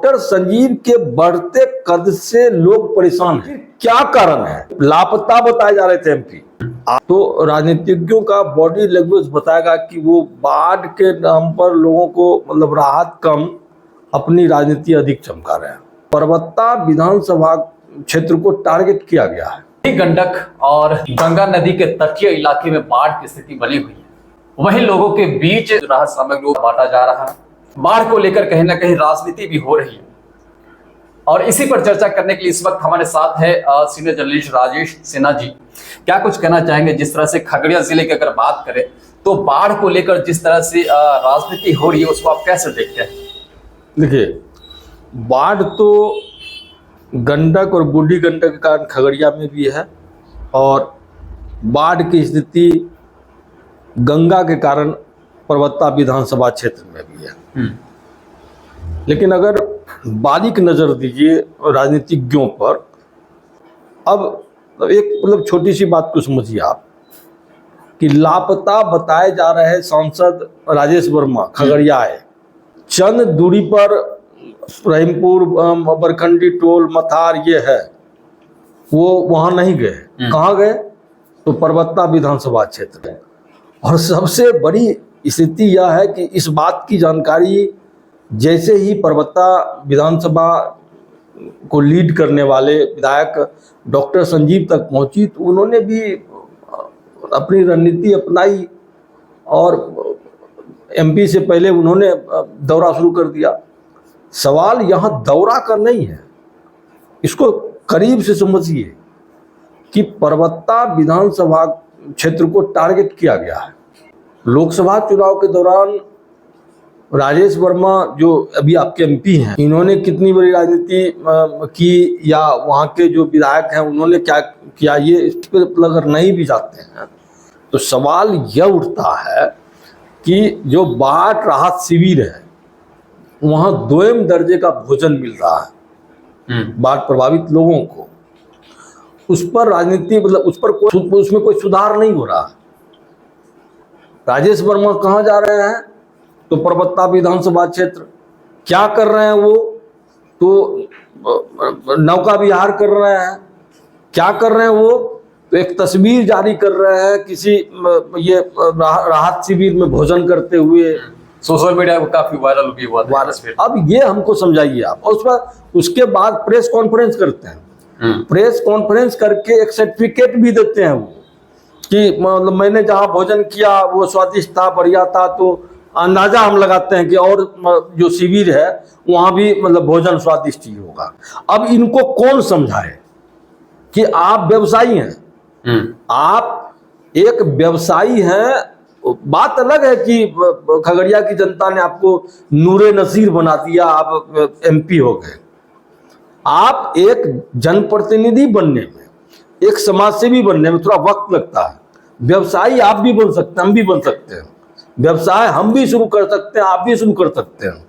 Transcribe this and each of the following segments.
Doctor Sanjeev के बढ़ते कद से लोग परेशान हैं। क्या कारण है? लापता बताए जा रहे थे एमपी। तो राजनीतिज्ञों का बॉडी लैंग्वेज बताएगा कि वो बाढ़ के नाम पर लोगों को मतलब राहत कम, अपनी राजनीति अधिक चमका रहे हैं। परबत्ता विधानसभा क्षेत्र को टारगेट किया गया है। गंडक और गंगा नदी के तटीय इलाके में बाढ़ की स्थिति बनी हुई है। वहीं लोगों के बीच राहत सामग्री बांटा जा रहा है। बाढ़ को लेकर कहीं ना कहीं राजनीति भी हो रही है और इसी पर चर्चा करने के लिए इस वक्त हमारे साथ है सीनियर जर्नलिस्ट राजेश सिन्हा जी। क्या कुछ कहना चाहेंगे? जिस तरह से खगड़िया जिले की अगर बात करें तो बाढ़ को लेकर जिस तरह से राजनीति हो रही है उसको आप कैसे देखते हैं? देखिए, बाढ़ तो गंडक और बूढ़ी गंडक के कारण खगड़िया में भी है और बाढ़ की स्थिति गंगा के कारण परबत्ता विधानसभा क्षेत्र में भी है। लेकिन अगर बारीक नजर दीजिए राजनीतिज्ञों पर, अब एक मतलब छोटी सी बात को समझिए आप कि लापता बताए जा रहे सांसद राजेश वर्मा खगड़िया है। चंद दूरी पर रहीमपुर, बरखंडी टोल, मथार ये है, वो वहां नहीं गए। कहाँ गए? तो परबत्ता विधानसभा क्षेत्र है। और सबसे बड़ी स्थिति यह है कि इस बात की जानकारी जैसे ही परबत्ता विधानसभा को लीड करने वाले विधायक डॉक्टर संजीव तक पहुंची तो उन्होंने भी अपनी रणनीति अपनाई और एमपी से पहले उन्होंने दौरा शुरू कर दिया। सवाल यहाँ दौरा का नहीं है, इसको करीब से समझिए कि परबत्ता विधानसभा क्षेत्र को टारगेट किया गया है। लोकसभा चुनाव के दौरान राजेश वर्मा जो अभी आपके एमपी हैं, इन्होंने कितनी बड़ी राजनीति की या वहाँ के जो विधायक हैं उन्होंने क्या किया, ये इस पर अगर नहीं भी जाते हैं तो सवाल यह उठता है कि जो बाढ़ राहत शिविर है वहाँ 2म दर्जे का भोजन मिल रहा है बाढ़ प्रभावित लोगों को, उस पर राजनीति मतलब उस पर उसमें कोई सुधार नहीं हो रहा। राजेश वर्मा कहाँ जा रहे हैं? तो परबत्ता विधानसभा क्षेत्र। क्या कर रहे हैं वो? तो नौका विहार कर रहे हैं। क्या कर रहे हैं वो? तो एक तस्वीर जारी कर रहे हैं किसी ये राहत शिविर में भोजन करते हुए। सोशल मीडिया पर काफी वायरल भी हुआ था। अब ये हमको समझाइए आप। और उसके बाद प्रेस कॉन्फ्रेंस करते हैं। प्रेस कॉन्फ्रेंस करके एक सर्टिफिकेट भी देते हैं वो कि मतलब मैंने जहाँ भोजन किया वो स्वादिष्ट था, बढ़िया था। तो अंदाजा हम लगाते हैं कि और जो शिविर है वहाँ भी मतलब भोजन स्वादिष्ट ही होगा। अब इनको कौन समझाए कि आप व्यवसायी हैं, आप एक व्यवसायी हैं। बात अलग है कि खगड़िया की जनता ने आपको नूरे नसीर बना दिया, आप एमपी हो गए। आप एक जनप्रतिनिधि बनने में, एक समाजसेवी बनने में थोड़ा वक्त लगता है। व्यवसायी आप भी बन सकते हैं, हम भी बन सकते हैं। व्यवसाय हम भी शुरू कर सकते हैं, आप भी शुरू कर सकते हैं।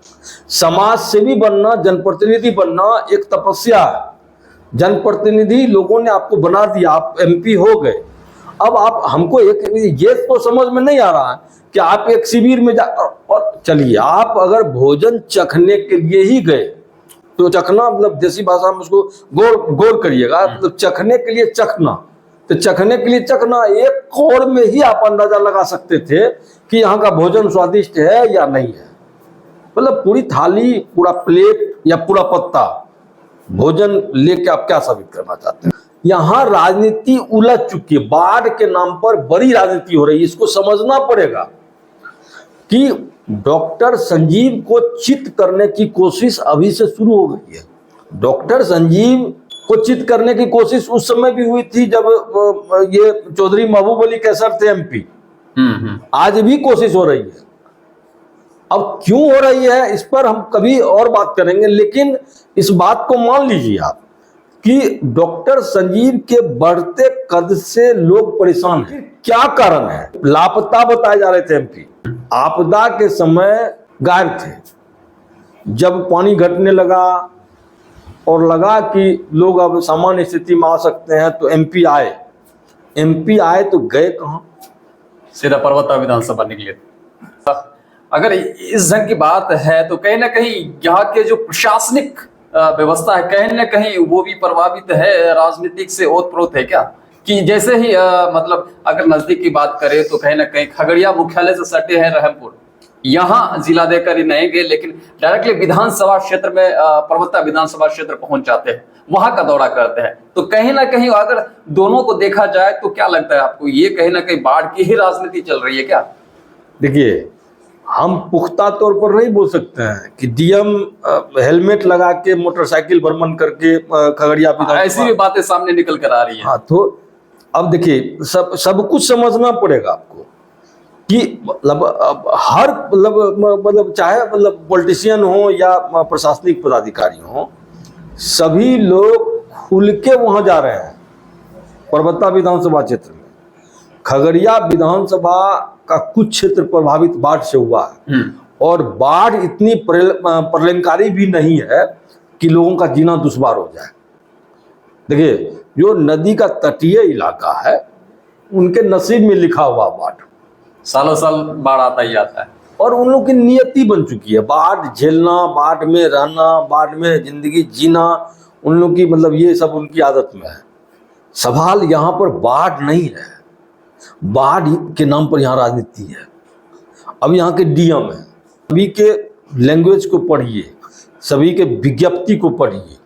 समाजसेवी बनना, जनप्रतिनिधि बनना एक तपस्या है। जनप्रतिनिधि लोगों ने आपको बना दिया, आप एमपी हो गए। अब आप हमको एक ये तो समझ में नहीं आ रहा है कि आप एक शिविर में जा और चलिए, आप अगर भोजन चखने के लिए ही गए तो चखना मतलब देसी भाषा में उसको गौर करिएगा, मतलब चखने के लिए चखना। तो चखने के लिए चखना, एक कौड़ में ही आप अंदाजा लगा सकते थे कि यहाँ का भोजन स्वादिष्ट है या नहीं है। मतलब पूरी थाली, पूरा प्लेट या पूरा पत्ता भोजन लेके आप क्या साबित करना चाहते हैं? यहाँ राजनीति उलझ चुकी है। बाढ़ के नाम पर बड़ी राजनीति हो रही है। इसको समझना पड़ेगा कि डॉक्टर संजीव को चित करने की कोशिश अभी से शुरू हो गई है। डॉक्टर संजीव को चित करने की कोशिश उस समय भी हुई थी जब ये चौधरी महबूब अली कैसर थे एमपी। आज भी कोशिश हो रही है। अब क्यों हो रही है इस पर हम कभी और बात करेंगे, लेकिन इस बात को मान लीजिए आप कि डॉक्टर संजीव के बढ़ते कद से लोग परेशान हैं। क्या कारण है? लापता बताए जा रहे थे एमपी। आपदा के समय गायब थे। जब पानी घटने लगा और लगा कि लोग अब सामान्य स्थिति में आ सकते हैं तो एमपी आए। एमपी आए तो गए कहाँ? सीधा परबत्ता विधानसभा निकले। अगर इस ढंग की बात है तो कहीं ना कहीं यहाँ के जो प्रशासनिक व्यवस्था है कहीं ना कहीं वो भी प्रभावित है, राजनीतिक से ओतप्रोत है क्या? कि जैसे ही मतलब अगर नजदीक की बात करें तो कहीं ना कहीं खगड़िया मुख्यालय से सटे हैं रहमपुर, यहाँ जिलाधिकारी नहीं गए लेकिन डायरेक्टली विधानसभा क्षेत्र में परबत्ता विधानसभा क्षेत्र पहुंच जाते हैं, वहां का दौरा करते हैं। तो कहीं ना कहीं अगर दोनों को देखा जाए तो क्या लगता है आपको, ये कहीं ना कहीं बाढ़ की ही राजनीति चल रही है क्या? देखिए, हम पुख्ता तौर पर नहीं बोल सकते हैं कि डीएम हेलमेट लगा के मोटरसाइकिल भ्रमण करके खगड़िया ऐसी भी बातें सामने निकल कर आ रही है। हाँ, तो अब देखिए, सब कुछ समझना पड़ेगा आपको कि मतलब हर मतलब चाहे मतलब पॉलिटिशियन हो या प्रशासनिक पदाधिकारी हो, सभी लोग खुल के वहां जा रहे हैं। परबत्ता विधानसभा क्षेत्र में, खगड़िया विधानसभा का कुछ क्षेत्र प्रभावित बाढ़ से हुआ है और बाढ़ इतनी प्रलयंकारी भी नहीं है कि लोगों का जीना दुश्वार हो जाए। देखिए, जो नदी का तटीय इलाका है उनके नसीब में लिखा हुआ बाढ़, सालों साल बाढ़ आता ही आता है और उन लोगों की नियति बन चुकी है बाढ़ झेलना, बाढ़ में रहना, बाढ़ में जिंदगी जीना। उन लोगों की मतलब ये सब उनकी आदत में है। सवाल यहाँ पर बाढ़ नहीं है, बाढ़ के नाम पर यहाँ राजनीति है। अब यहाँ के डीएम है, सभी के लैंग्वेज को पढ़िए, सभी के विज्ञप्ति को पढ़िए।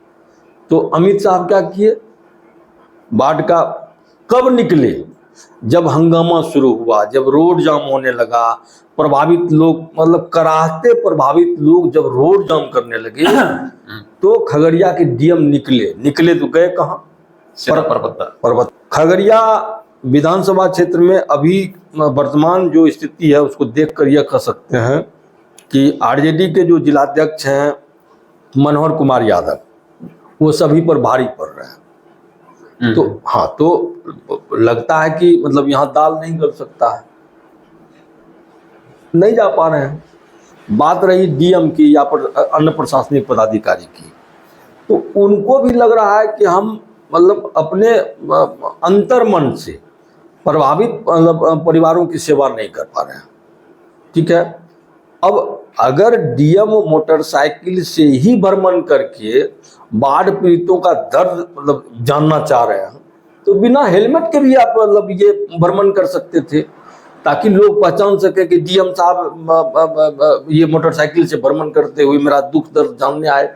तो अमित साहब क्या किए, बाढ़ का कब निकले, जब हंगामा शुरू हुआ, जब रोड जाम होने लगा, प्रभावित लोग मतलब कराहते प्रभावित लोग जब रोड जाम करने लगे तो खगड़िया के डीएम निकले तो गए कहाँ? परबत्ता। खगड़िया विधानसभा क्षेत्र में अभी वर्तमान जो स्थिति है उसको देखकर यह कह सकते हैं कि आरजेडी के जो जिलाध्यक्ष हैं मनोहर कुमार यादव, वो सभी पर भारी पड़ रहे हैं। तो हाँ, तो लगता है कि मतलब यहाँ दाल नहीं गल सकता है, नहीं जा पा रहे हैं। बात रही डीएम की या अन्य प्रशासनिक पदाधिकारी की, तो उनको भी लग रहा है कि हम मतलब अपने अंतर्मन से प्रभावित मतलब परिवारों की सेवा नहीं कर पा रहे हैं। ठीक है, अब अगर डीएम मोटरसाइकिल से ही भ्रमण करके बाढ़ पीड़ितों का दर्द मतलब जानना चाह रहे हैं तो बिना हेलमेट के भी आप मतलब ये भ्रमण कर सकते थे, ताकि लोग पहचान सके कि डीएम साहब ये मोटरसाइकिल से भ्रमण करते हुए मेरा दुख दर्द जानने आए।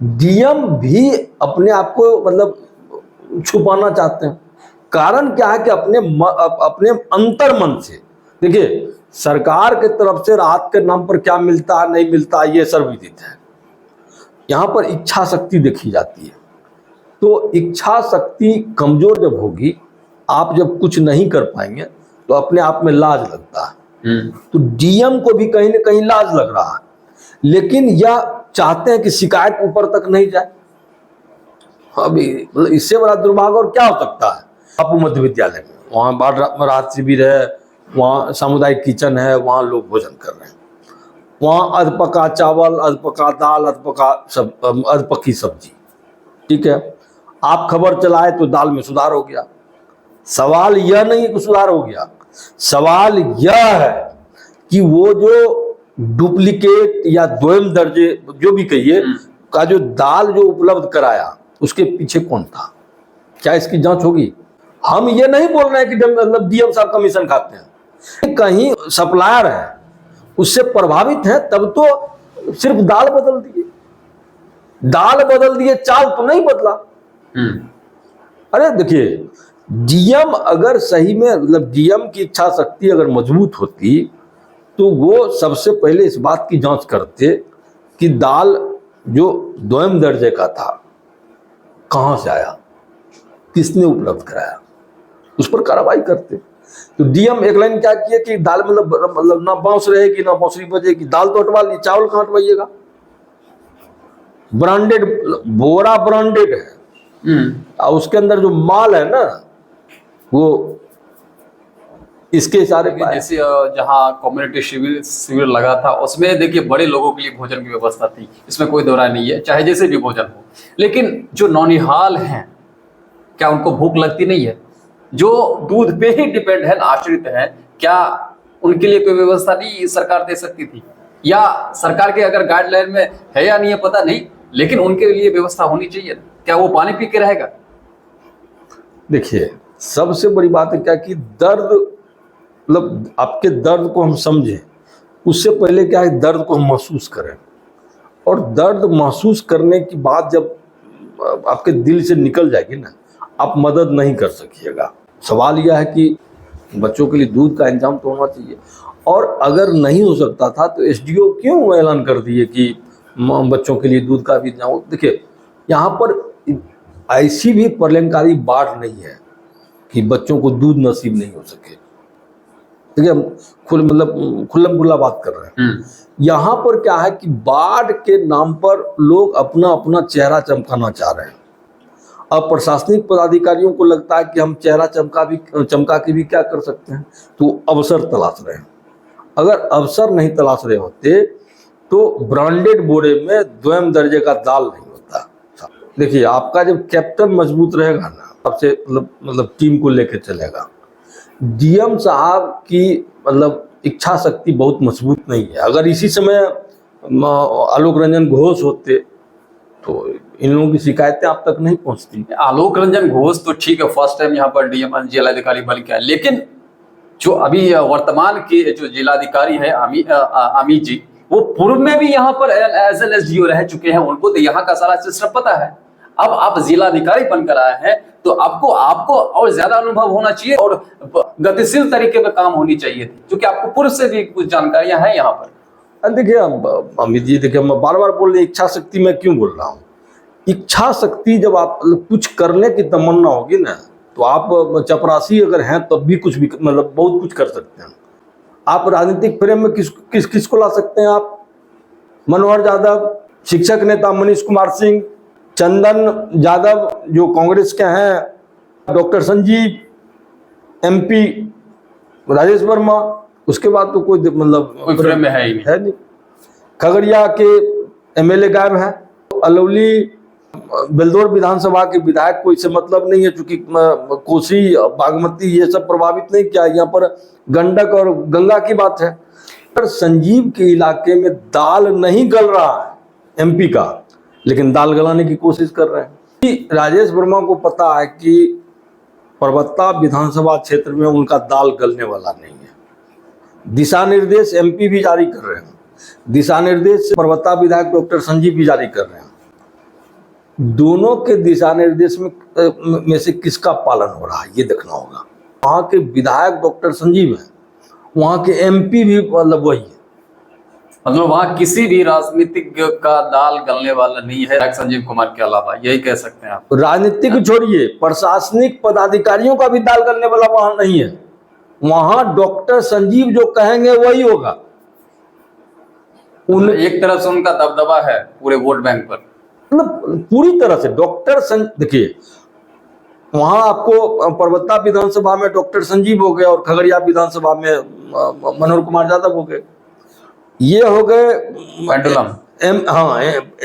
डीएम भी अपने आप को मतलब छुपाना चाहते हैं। कारण क्या है कि अपने अंतर्मन से, देखिए, सरकार के तरफ से राहत के नाम पर क्या मिलता है नहीं मिलता ये सर्वविदित है। यहाँ पर इच्छा शक्ति देखी जाती है। तो इच्छा शक्ति कमजोर जब होगी, आप जब कुछ नहीं कर पाएंगे तो अपने आप में लाज लगता है। तो डीएम को भी कहीं ना कहीं लाज लग रहा है, लेकिन यह चाहते हैं कि शिकायत ऊपर तक नहीं जाए। अभी इससे बड़ा दुर्भाग्य और क्या हो सकता है? बापू मध्य विद्यालय में वहाँ बाढ़ राहत शिविर है, वहाँ सामुदायिक किचन है, वहाँ लोग भोजन कर रहे हैं, वहाँ अधपका चावल, अधपका दाल, अधपकी सब्जी। ठीक है, आप खबर चलाए तो दाल में सुधार हो गया। सवाल यह नहीं कि सुधार हो गया, सवाल यह है कि वो जो डुप्लीकेट या द्वयम दर्जे जो भी कहिए का जो दाल जो उपलब्ध कराया उसके पीछे कौन था, क्या इसकी जांच होगी? हम ये नहीं बोल रहे हैं कि मतलब डीएम साहब कमीशन खाते हैं, कहीं सप्लायर है उससे प्रभावित है तब तो सिर्फ दाल बदल दिए, चाल तो नहीं बदला। अरे देखिए, डीएम अगर सही में मतलब डीएम की इच्छा शक्ति अगर मजबूत होती तो वो सबसे पहले इस बात की जांच करते कि दाल जो द्वयम दर्जे का था कहां से आया, किसने उपलब्ध कराया, उस पर कार्रवाई करते। तो डीएम एक लाइन क्या किए कि दाल मतलब ना बांस रहेगी ना बांसुरी बजेगी, दाल तो हटवा ली, चावल कहां हटवाइएगा? ब्रांडेड बोरा ब्रांडेड है और उसके अंदर जो माल है ना वो इसके इशारे पे। जैसे जहाँ कम्युनिटी शिविर लगा था उसमें देखिए बड़े लोगों के लिए भोजन की व्यवस्था थी, इसमें कोई दो राय नहीं है, चाहे जैसे भी भोजन हो। लेकिन जो नौनिहाल हैं क्या उनको भूख लगती नहीं है? जो दूध पे ही डिपेंड है, आश्रित है, क्या उनके लिए कोई व्यवस्था नहीं सरकार दे सकती थी? या सरकार के अगर गाइडलाइन में है या नहीं है पता नहीं, लेकिन उनके लिए व्यवस्था होनी चाहिए। क्या वो पानी पी के रहेगा? देखिए, सबसे बड़ी बात है क्या कि दर्द, मतलब आपके दर्द को हम समझें, उससे पहले क्या है दर्द को हम महसूस करें, और दर्द महसूस करने की बात जब आपके दिल से निकल जाएगी ना, आप मदद नहीं कर सकिएगा। सवाल यह है कि बच्चों के लिए दूध का इंतजाम तो होना चाहिए, और अगर नहीं हो सकता था तो एसडीओ क्यों ऐलान कर दिए कि बच्चों के लिए दूध का भी इंतजाम हो। देखिए, यहाँ पर ऐसी भी प्रलयंकारी बाढ़ नहीं है कि बच्चों को दूध नसीब नहीं हो सके। ठीक है, हम खुल्लम खुल्ला बात कर रहे हैं। यहाँ पर क्या है कि बाढ़ के नाम पर लोग अपना अपना चेहरा चमकाना चाह रहे हैं। अब प्रशासनिक पदाधिकारियों को लगता है कि हम चेहरा चमका के भी क्या कर सकते हैं, तो अवसर तलाश रहे हैं। अगर अवसर नहीं तलाश रहे होते तो ब्रांडेड बोरे में द्वयम दर्जे का दाल नहीं होता। देखिए, आपका जब कैप्टन मजबूत रहेगा ना, आपसे मतलब टीम को लेकर चलेगा। डीएम साहब की इच्छा शक्ति बहुत मजबूत नहीं है। अगर इसी समय आलोक रंजन घोष होते तो इन लोगों की शिकायतें आप तक नहीं पहुंचती। आलोक रंजन घोष तो ठीक है, फर्स्ट टाइम यहाँ पर डीएम जिलाधिकारी बन के आए, लेकिन जो अभी वर्तमान के जो जिलाधिकारी है अमित जी, वो पूर्व में भी यहाँ पर एज एन एसडीओ रह चुके हैं, उनको तो यहाँ का सारा सिस्टम पता है। अब आप जिलाधिकारी बनकर आए हैं तो आपको और ज्यादा अनुभव होना चाहिए और गतिशील तरीके में काम होनी चाहिए थी, क्योंकि आपको पूर्व से भी कुछ जानकारियां हैं यहाँ पर। देखिए अमित जी, देखिए मैं बार बार बोल रही, इच्छा शक्ति मैं क्यों बोल रहा हूँ। इच्छा शक्ति जब आप कुछ करने की तमन्ना होगी ना, तो आप चपरासी अगर हैं तब भी कुछ भी बहुत कुछ कर सकते हैं। आप राजनीतिक फ्रेम में किसको ला सकते हैं आप? मनोहर यादव, शिक्षक नेता मनीष कुमार सिंह, चंदन यादव जो कांग्रेस के हैं, डॉक्टर संजीव, एमपी राजेश वर्मा, उसके बाद तो कोई कोई फ्रेम में है ही नहीं। खगड़िया के एमएलए गायब हैं, अलौली बेलदौर विधानसभा के विधायक को इससे मतलब नहीं है, चूंकि कोसी बागमती ये सब प्रभावित नहीं किया, यहाँ पर गंडक और गंगा की बात है। पर संजीव के इलाके में दाल नहीं गल रहा है एमपी का, लेकिन दाल गलाने की कोशिश कर रहे हैं। राजेश वर्मा को पता है कि परबत्ता विधानसभा क्षेत्र में उनका दाल गलने वाला नहीं है। दिशा निर्देश एमपी भी जारी कर रहे हैं, दिशा निर्देश परबत्ता विधायक डॉक्टर संजीव भी जारी कर रहे हैं। दोनों के दिशा निर्देश में से किसका पालन हो रहा है ये देखना होगा। वहाँ के विधायक डॉक्टर संजीव हैं, वहाँ के एमपी भी वही है। मतलब वहाँ किसी भी राजनीतिक का दाल गलने वाला नहीं है संजीव कुमार के अलावा, यही कह सकते हैं आप? राजनीतिक छोड़िए, प्रशासनिक पदाधिकारियों का भी दाल गलने वाला वहाँ नहीं है। वहाँ डॉक्टर संजीव जो कहेंगे वही होगा। एक तरफ से उनका दबदबा है पूरे वोट बैंक पर, पूरी तरह से देखिए, वहां आपको परबत्ता विधानसभा में डॉक्टर संजीव हो गए और खगड़िया विधानसभा में मनोहर कुमार यादव हो गए। ये हो गए पेंडुलम।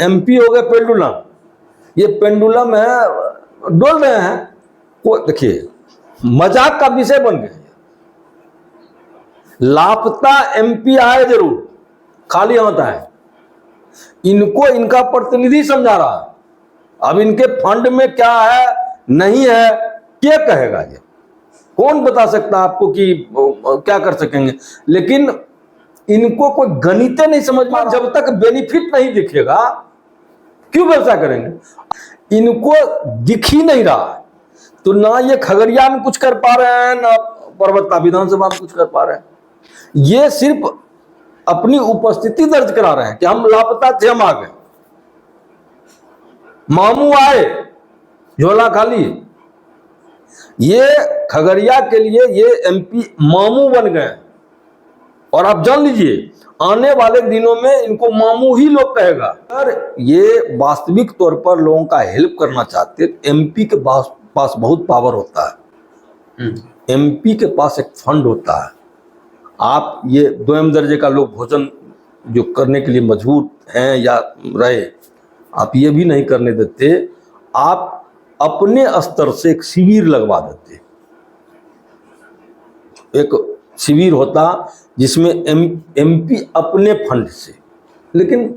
एमपी हो गए पेंडुलम। ये पेंडुलम है, डोल रहे हैं। को देखिए, मजाक का विषय बन गए। लापता एमपी आए जरूर, खाली हाथ आए। इनको इनका प्रतिनिधि समझा रहा है। अब इनके फंड में क्या है नहीं है क्या कहेगा? ये कौन बता सकता आपको कि क्या कर सकेंगे? लेकिन इनको कोई गणित नहीं समझ में, जब तक बेनिफिट नहीं दिखेगा क्यों व्यवसाय करेंगे? इनको दिख ही नहीं रहा है, तो ना ये खगड़िया में कुछ कर पा रहे हैं, ना परबत्ता विधानसभा में कुछ कर पा रहे हैं। ये सिर्फ अपनी उपस्थिति दर्ज करा रहे हैं कि हम लापता थे, हम आ गए। मामू आए, झोला खाली। ये खगड़िया के लिए ये एमपी मामू बन गए। और आप जान लीजिए, आने वाले दिनों में इनको मामू ही लोग कहेगा। अगर ये वास्तविक तौर पर लोगों का हेल्प करना चाहते, एमपी के पास बहुत पावर होता है। एमपी के पास एक फंड होता है। आप ये द्वयम दर्जे का लोग भोजन जो करने के लिए मजबूर हैं या रहे, आप ये भी नहीं करने देते। आप अपने स्तर से एक शिविर लगवा देते। एक शिविर होता जिसमें एमपी अपने फंड से, लेकिन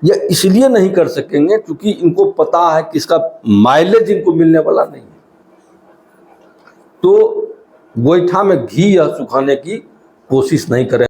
यह इसलिए नहीं कर सकेंगे क्योंकि इनको पता है कि इसका माइलेज इनको मिलने वाला नहीं है। तो गोईठा में घी या सुखाने की कोशिश नहीं करें।